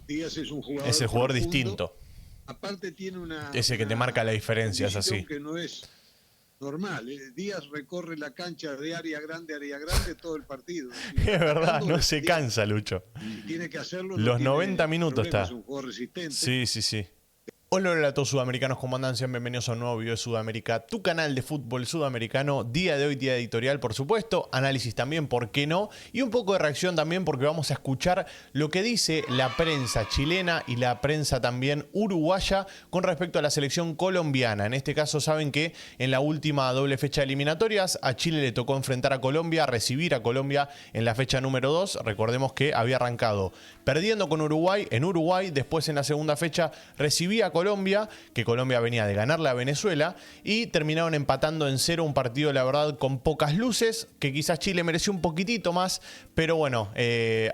Díaz es un jugador Es el jugador profundo. distinto. Aparte tiene Ese que te marca la diferencia, es así. Que no es normal. Díaz recorre la cancha de área grande todo el partido. Es verdad, no se cansa, Lucho. Y tiene que hacerlo. Los 90 minutos está. Es un jugador resistente. Sí, sí, sí. Hola a todos sudamericanos, ¿cómo andan? Sean bienvenidos a un nuevo video de Sudamérica, tu canal de fútbol sudamericano. Día de hoy, día editorial, por supuesto. Análisis también, ¿por qué no? Y un poco de reacción también, porque vamos a escuchar lo que dice la prensa chilena y la prensa también uruguaya con respecto a la selección colombiana. En este caso, saben que en la última doble fecha de eliminatorias a Chile le tocó enfrentar a Colombia, recibir a Colombia en la fecha número 2. Recordemos que había arrancado perdiendo con Uruguay en Uruguay, después en la segunda fecha recibía a Colombia, que Colombia venía de ganarle a Venezuela, y terminaron empatando en 0 un partido, la verdad, con pocas luces, que quizás Chile mereció un poquitito más, pero bueno,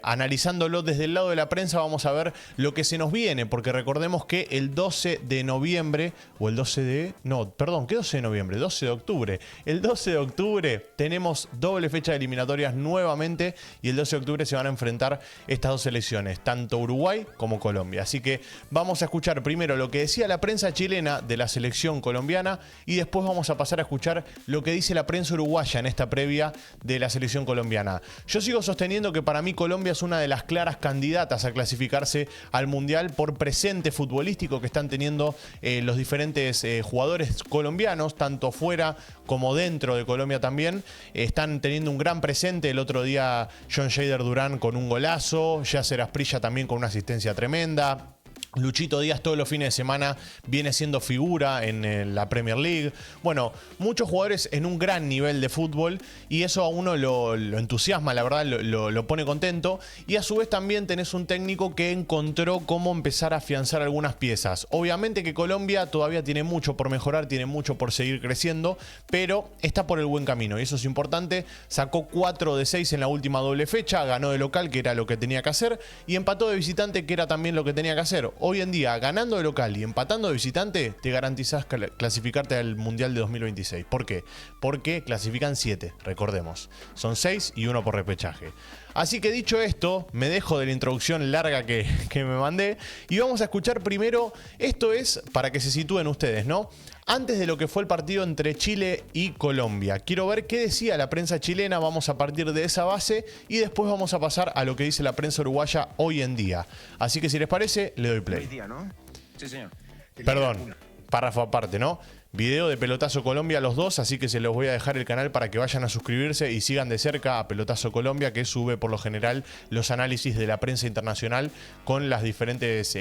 analizándolo desde el lado de la prensa vamos a ver lo que se nos viene, porque recordemos que el 12 de noviembre, o el 12 de... no, perdón, ¿qué 12 de noviembre? 12 de octubre. El 12 de octubre tenemos doble fecha de eliminatorias nuevamente, y el 12 de octubre se van a enfrentar estas dos selecciones, tanto Uruguay como Colombia. Así que vamos a escuchar primero lo que decía la prensa chilena de la selección colombiana y después vamos a pasar a escuchar lo que dice la prensa uruguaya en esta previa de la selección colombiana. Yo sigo sosteniendo que para mí Colombia es una de las claras candidatas a clasificarse al Mundial por presente futbolístico que están teniendo los diferentes jugadores colombianos, tanto fuera como dentro de Colombia también. Están teniendo un gran presente. El otro día John Shader Durán con un golazo, Yasser Asprilla también con una asistencia tremenda. Luchito Díaz todos los fines de semana viene siendo figura en la Premier League. Bueno, muchos jugadores en un gran nivel de fútbol y eso a uno lo entusiasma, la verdad, lo pone contento. Y a su vez también tenés un técnico que encontró cómo empezar a afianzar algunas piezas. Obviamente que Colombia todavía tiene mucho por mejorar, tiene mucho por seguir creciendo, pero está por el buen camino y eso es importante. Sacó 4 de 6 en la última doble fecha, ganó de local, que era lo que tenía que hacer, y empató de visitante, que era también lo que tenía que hacer. Hoy en día, ganando de local y empatando de visitante, te garantizás clasificarte al Mundial de 2026. ¿Por qué? Porque clasifican 7, recordemos. Son 6 y 1 por repechaje. Así que dicho esto, me dejo de la introducción larga que me mandé y vamos a escuchar primero, esto es para que se sitúen ustedes, ¿no? Antes de lo que fue el partido entre Chile y Colombia. Quiero ver qué decía la prensa chilena, vamos a partir de esa base y después vamos a pasar a lo que dice la prensa uruguaya hoy en día. Así que si les parece, le doy play. Hoy día, ¿no? Sí, señor. Perdón, párrafo aparte, ¿no? Video de Pelotazo Colombia los dos, así que se los voy a dejar el canal para que vayan a suscribirse y sigan de cerca a Pelotazo Colombia, que sube por lo general los análisis de la prensa internacional con las diferentes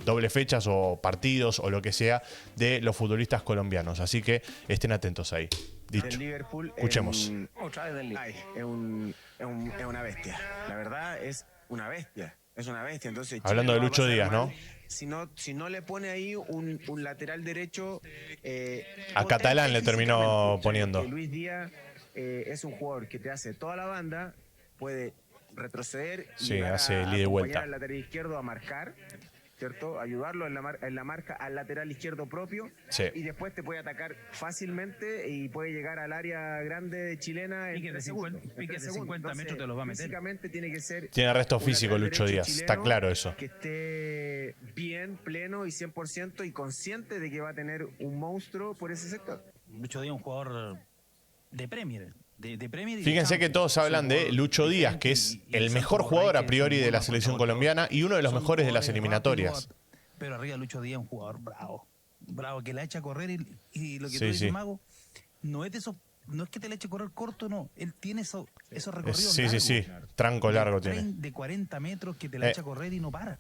doble fechas o partidos o lo que sea de los futbolistas colombianos. Así que estén atentos ahí. Dicho. El Liverpool Escuchemos. Otra vez del Liverpool. Es una bestia. La verdad es una bestia. Es una bestia. Entonces, hablando de Lucho Díaz, ¿no? Si no le pone ahí un lateral derecho. A Catalán le terminó poniendo. Luis Díaz es un jugador que te hace toda la banda, puede retroceder y hace ida y vuelta al lateral izquierdo a marcar, ¿cierto? Ayudarlo en la marca al lateral izquierdo propio, sí. Y después te puede atacar fácilmente y puede llegar al área grande chilena en 3 segundos. Piques de 50 metros te los va a meter. Físicamente tiene que ser. Tiene resto físico Lucho Díaz, está claro eso. Que esté bien, pleno y 100% y consciente de que va a tener un monstruo por ese sector. Lucho Díaz, un jugador de Premier. De Premier y fíjense que todos hablan de Lucho Díaz, que es el mejor jugador a priori de la selección colombiana y uno de los mejores de las eliminatorias. Pero arriba Lucho Díaz es un jugador bravo. Bravo, que la echa a correr y lo que tú dices, Mago, no es que te la eche a correr corto, no. Él tiene esos recorridos largos. Sí. Tranco largo tiene. De 40 metros que te la echa a correr y no para.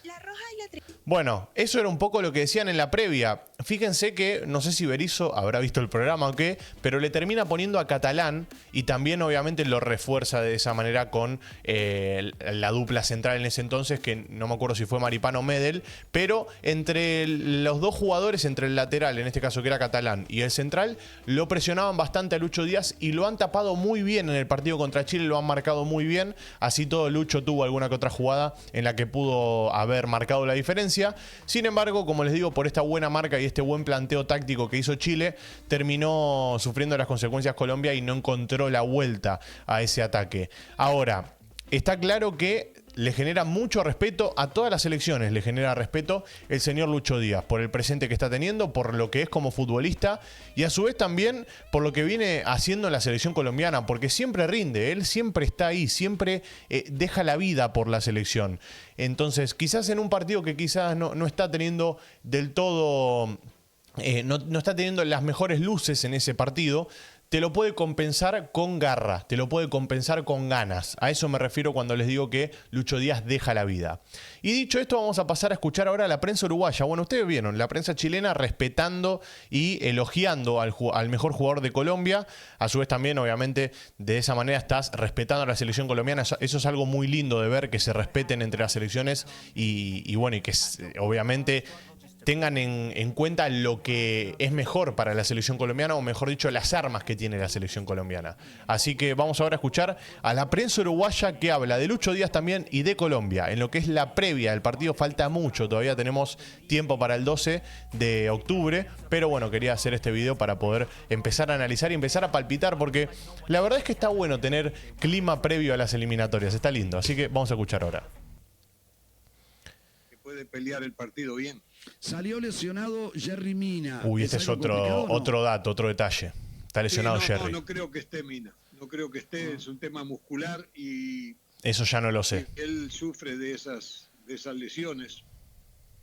La roja y la Bueno, eso era un poco lo que decían en la previa. Fíjense que, no sé si Berizzo habrá visto el programa o qué, pero le termina poniendo a Catalán y también obviamente lo refuerza de esa manera con la dupla central en ese entonces, que no me acuerdo si fue Maripán o Medel, pero entre los dos jugadores, entre el lateral, en este caso que era Catalán, y el central, lo presionaban bastante a Lucho Díaz y lo han tapado muy bien en el partido contra Chile, lo han marcado muy bien, así todo Lucho tuvo alguna que otra jugada en la que pudo haber marcado la diferencia. Sin embargo, como les digo, por esta buena marca y este buen planteo táctico que hizo Chile, terminó sufriendo las consecuencias Colombia y no encontró la vuelta a ese ataque. Ahora, está claro que le genera mucho respeto a todas las selecciones, le genera respeto el señor Lucho Díaz por el presente que está teniendo, por lo que es como futbolista y a su vez también por lo que viene haciendo en la selección colombiana, porque siempre rinde, él siempre está ahí, siempre deja la vida por la selección. Entonces, quizás en un partido que quizás no está teniendo del todo, no está teniendo las mejores luces en ese partido, te lo puede compensar con garra, te lo puede compensar con ganas. A eso me refiero cuando les digo que Lucho Díaz deja la vida. Y dicho esto, vamos a pasar a escuchar ahora a la prensa uruguaya. Bueno, ustedes vieron, la prensa chilena respetando y elogiando al mejor jugador de Colombia. A su vez también, obviamente, de esa manera estás respetando a la selección colombiana. Eso es algo muy lindo de ver, que se respeten entre las selecciones y bueno, y que obviamente tengan en cuenta lo que es mejor para la selección colombiana, o mejor dicho, las armas que tiene la selección colombiana. Así que vamos ahora a escuchar a la prensa uruguaya que habla de Lucho Díaz también y de Colombia. En lo que es la previa del partido falta mucho, todavía tenemos tiempo para el 12 de octubre, pero bueno, quería hacer este video para poder empezar a analizar y empezar a palpitar, porque la verdad es que está bueno tener clima previo a las eliminatorias, está lindo. Así que vamos a escuchar ahora. Que puede pelear el partido bien. Salió lesionado Jerry Mina. Uy, este es otro dato, otro detalle. Está lesionado Jerry. No creo que esté Mina. No creo que esté. Es un tema muscular y eso ya no lo sé. Él sufre de esas lesiones.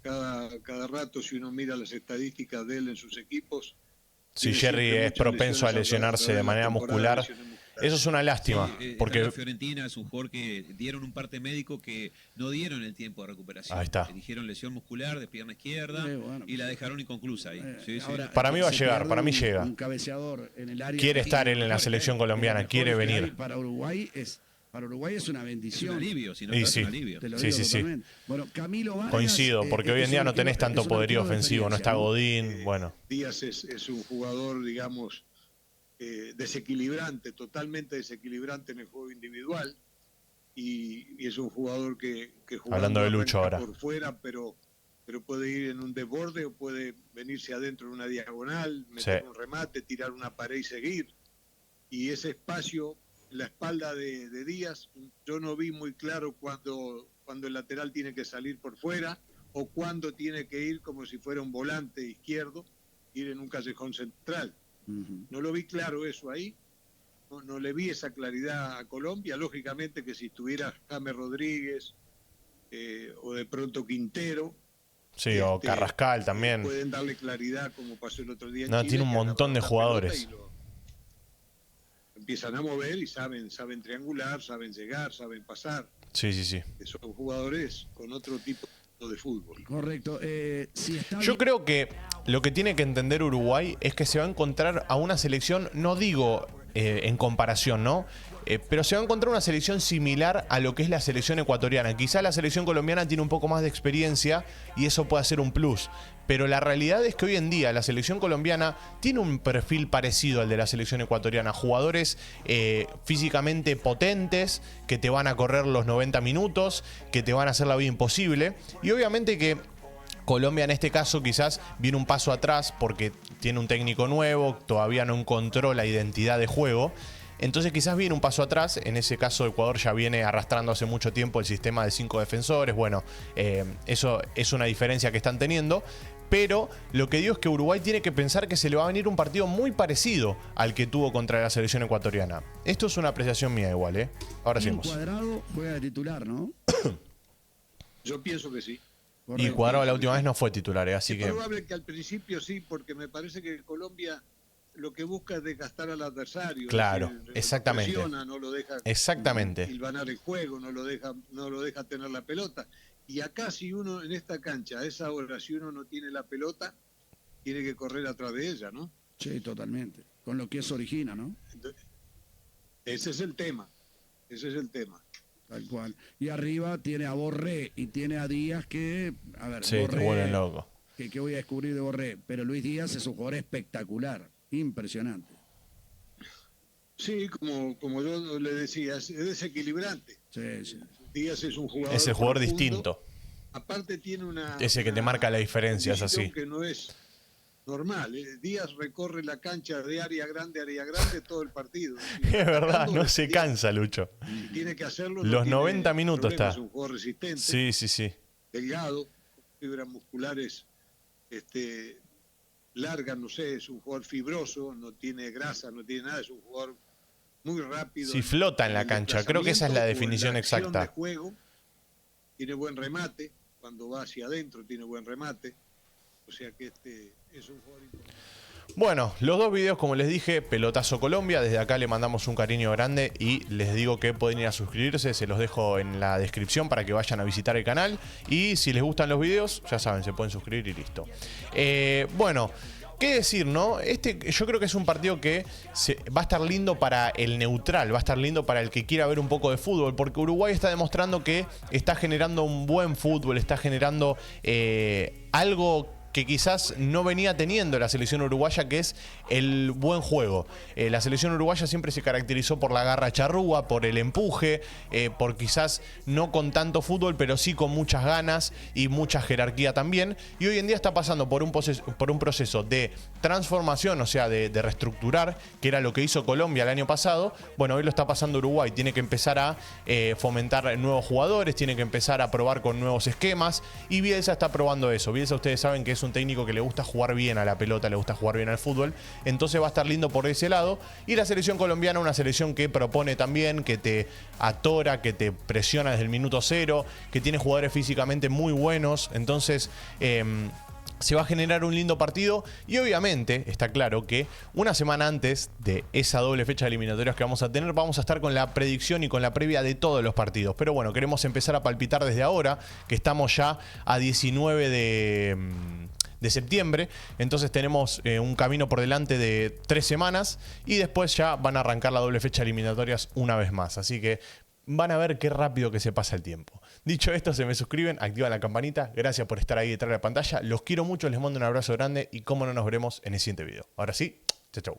Cada rato, si uno mira las estadísticas de él en sus equipos. Si Jerry es propenso a lesionarse de manera muscular, eso es una lástima. Sí, porque la Fiorentina es un jugador que dieron un parte médico que no dieron el tiempo de recuperación. Ahí está. Dijeron lesión muscular de pierna izquierda y la dejaron inconclusa ahí. Ahora, para mí va a llegar, para mí llega. Un cabeceador en el área. Quiere estar él en la selección colombiana, quiere venir. Para Uruguay es una bendición. Es un alivio, si no Y es sí. un alivio. Te lo Sí, digo sí, sí. totalmente. Bueno, Camilo Vargas, Coincido, porque hoy en día no tenés tanto poderío ofensivo, no está Godín, bueno. Díaz es un jugador, digamos, desequilibrante, totalmente desequilibrante en el juego individual, y es un jugador que Hablando de Lucho ahora, por fuera, pero puede ir en un desborde o puede venirse adentro en una diagonal, meter un remate, tirar una pared y seguir. Y ese espacio, la espalda de Díaz, yo no vi muy claro cuando el lateral tiene que salir por fuera o cuando tiene que ir como si fuera un volante izquierdo, ir en un callejón central. No lo vi claro eso ahí, no le vi esa claridad a Colombia. Lógicamente que si estuviera James Rodríguez o de pronto Quintero, sí, o Carrascal también, pueden darle claridad como pasó el otro día en no, Chile, tiene un montón de jugadores. Empiezan a mover y saben triangular, saben llegar, saben pasar. Sí. Son jugadores con otro tipo de fútbol. Correcto. Yo creo que lo que tiene que entender Uruguay es que se va a encontrar a una selección, no digo en comparación, ¿no? Pero se va a encontrar una selección similar a lo que es la selección ecuatoriana. Quizá la selección colombiana tiene un poco más de experiencia y eso puede ser un plus. Pero la realidad es que hoy en día la selección colombiana tiene un perfil parecido al de la selección ecuatoriana. Jugadores físicamente potentes, que te van a correr los 90 minutos, que te van a hacer la vida imposible. Y obviamente que Colombia en este caso quizás viene un paso atrás porque tiene un técnico nuevo, todavía no encontró la identidad de juego. Entonces quizás viene un paso atrás. En ese caso Ecuador ya viene arrastrando hace mucho tiempo el sistema de 5 defensores. Bueno, eso es una diferencia que están teniendo. Pero lo que digo es que Uruguay tiene que pensar que se le va a venir un partido muy parecido al que tuvo contra la selección ecuatoriana. Esto es una apreciación mía igual, ¿eh? Ahora seguimos. Cuadrado juega de titular, ¿no? Yo pienso que sí. Y Cuadrado la última vez no fue titular, así que... Es probable que al principio sí, porque me parece que Colombia lo que busca es desgastar al adversario. Claro, es decir, exactamente. Presiona, no lo deja hilvanar el juego, no lo deja tener la pelota. Y acá si uno en esta cancha, a esa hora, si uno no tiene la pelota, tiene que correr atrás de ella, ¿no? Sí, totalmente. Con lo que eso origina, ¿no? Entonces, ese es el tema. Tal cual. Y arriba tiene a Borré y tiene a Díaz que... A ver, sí, Borré, te vuelven loco. ¿Qué voy a descubrir de Borré? Pero Luis Díaz es un jugador espectacular. Impresionante. Sí, como yo le decía, es desequilibrante. Sí. Díaz es un jugador... Es el jugador profundo. distinto. Aparte tiene una... Ese que te marca la diferencia, es así. Que no es normal. Díaz recorre la cancha de área grande todo el partido. Es verdad, no se cansa, Lucho. Y tiene que hacerlo. Los 90 minutos está. Es un jugador resistente. Sí. Delgado, fibras musculares largas, no sé, es un jugador fibroso, no tiene grasa, no tiene nada, es un jugador muy rápido. Sí, flota en la cancha, creo que esa es la definición exacta. De juego, tiene buen remate, cuando va hacia adentro tiene buen remate, o sea que es un jugador importante. Bueno, los dos videos, como les dije, Pelotazo Colombia, desde acá le mandamos un cariño grande y les digo que pueden ir a suscribirse, se los dejo en la descripción para que vayan a visitar el canal y si les gustan los videos, ya saben, se pueden suscribir y listo. Bueno, ¿qué decir, no? Yo creo que es un partido que va a estar lindo para el neutral, va a estar lindo para el que quiera ver un poco de fútbol, porque Uruguay está demostrando que está generando un buen fútbol, está generando algo que quizás no venía teniendo la selección uruguaya, que es el buen juego. La selección uruguaya siempre se caracterizó por la garra charrúa, por el empuje, por quizás no con tanto fútbol, pero sí con muchas ganas y mucha jerarquía también. Y hoy en día está pasando por un proceso de transformación, o sea, de reestructurar, que era lo que hizo Colombia el año pasado. Bueno, hoy lo está pasando Uruguay. Tiene que empezar a fomentar nuevos jugadores, tiene que empezar a probar con nuevos esquemas. Y Bielsa está probando eso. Bielsa, ustedes saben que es un técnico que le gusta jugar bien a la pelota, le gusta jugar bien al fútbol, entonces va a estar lindo por ese lado. Y la selección colombiana, una selección que propone también, que te atora, que te presiona desde el minuto cero, que tiene jugadores físicamente muy buenos, entonces se va a generar un lindo partido y obviamente está claro que una semana antes de esa doble fecha de eliminatorias que vamos a tener, vamos a estar con la predicción y con la previa de todos los partidos. Pero bueno, queremos empezar a palpitar desde ahora, que estamos ya a 19 de septiembre, entonces tenemos un camino por delante de 3 semanas y después ya van a arrancar la doble fecha de eliminatorias una vez más, así que van a ver qué rápido que se pasa el tiempo. Dicho esto, se me suscriben, activan la campanita, gracias por estar ahí detrás de la pantalla, los quiero mucho, les mando un abrazo grande y cómo no nos veremos en el siguiente video. Ahora sí, chau.